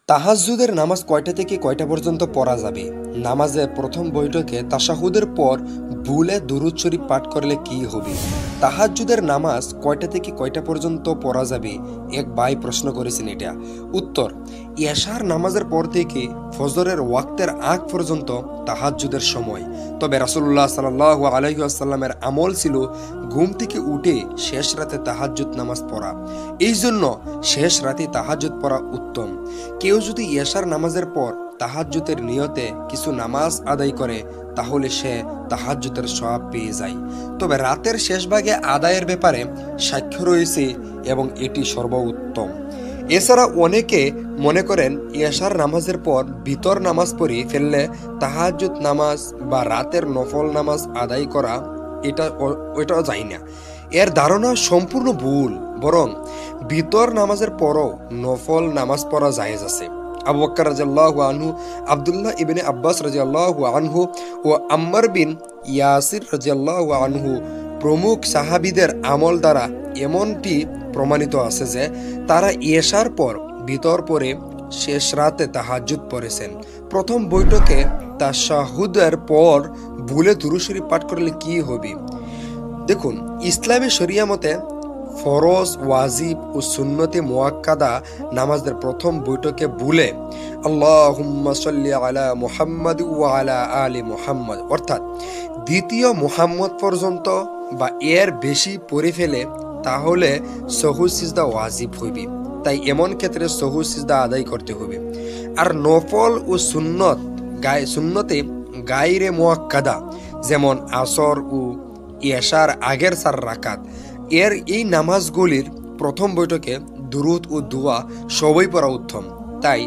তাহাজ্জুদের নামাজ কয়টা থেকে কয়টা পর্যন্ত পড়া যাবে? নামাজে প্রথম বৈঠকে তাশাহুদের পর ভুলে দুরূদ শরীফ পাঠ করলে কি হবে? তাহাজ্জুদের নামাজ কয়টা থেকে কয়টা পর্যন্ত পড়া যাবে? এক ভাই প্রশ্ন করেছেন এটা। উত্তর: এশার নামাজের পর থেকে ফজরের ওয়াক্তের আগ পর্যন্ত তাহাজ্জুদের সময়। তবে রাসূলুল্লাহ সাল্লাল্লাহু আলাইহি ওয়াসাল্লামের আমল ছিল ঘুম থেকে উঠে শেষ রাতে তাহাজ্জুদ নামাজ পড়া। এই জন্য শেষ রাতে তাহাজ্জুদ পড়া উত্তম। কেউ যদি এশার নামাজের পর তাহাজ্জুদের নিয়তে কিছু নামাজ আদায় করে তাহলে সে তাহাজ্জুদের সওয়াব পেয়ে যায়। তবে রাতের শেষ ভাগে আদায়ের ব্যাপারে সাক্ষ্য রয়েছে এবং এটি সর্বোত্তম। এছাড়া অনেকে মনে করেন এশার নামাজের পর ভিতর নামাজ পড়ে ফেললে তাহাজ্জুদ নামাজ বা রাতের নফল নামাজ আদায় করা ওইটাও যায় না। এর ধারণা সম্পূর্ণ ভুল। বরং ভিতর নামাজের পরও নফল নামাজ পড়া জায়েজ আছে। আবু বকর রাদিয়াল্লাহু আনহু, আব্দুল্লাহ ইবনে আব্বাস রাদিয়াল্লাহু আনহু ও আম্মার বিন ইয়াসির রাদিয়াল্লাহু আনহু প্রমুখ সাহাবীদের আমল দ্বারা এমনটি প্রমাণিত আছে যে তারা এশার পর ভিতর পরে শেষ রাতে তাহাজ্জুদ পড়েছেন। প্রথম বৈঠকে তাশাহুদের পর ভুলে দুরূদ শরীফ পাঠ করলে কি হবে? দেখুন, ইসলামী শরিয়া মতে ফরজ, ওয়াজিব ও সুন্নতে মুআক্কাদা নামাজের প্রথম বৈঠকে ভুলে আল্লাহুম্মা সাল্লি আলা মুহাম্মাদ ওয়া আলা আলি মুহাম্মাদ অর্থাৎ দ্বিতীয় মুহাম্মদ পর্যন্ত বা এর বেশি পড়ে ফেলে তাহলে সহু সিজদা ওয়াজিব হইবে। তাই এমন ক্ষেত্রে সহু সিজদা আদায় করতে হবে। আর নফল ও সুন্নতে গায়রে মুআক্কাদা যেমন আসর ও এশার আগের 4 রাকাত এই নামাজগুলির প্রথম বৈঠকে দুরূদ ও দোয়া সবই পড়া উত্তম। তাই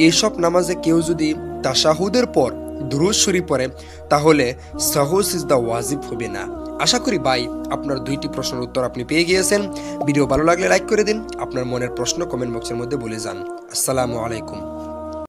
এইসব নামাজে কেউ যদি তাশাহুদের পর দুরূদ শরীফ পড়ে তাহলে সাহু সিজদা ওয়াজিব হবে না। আশা করি ভাই আপনার 2টি প্রশ্নের উত্তর আপনি পেয়ে গিয়েছেন। ভিডিও ভালো লাগলে লাইক করে দিন। আপনার মনের প্রশ্ন কমেন্ট বক্সের মধ্যে বলে যান। আসসালামু আলাইকুম।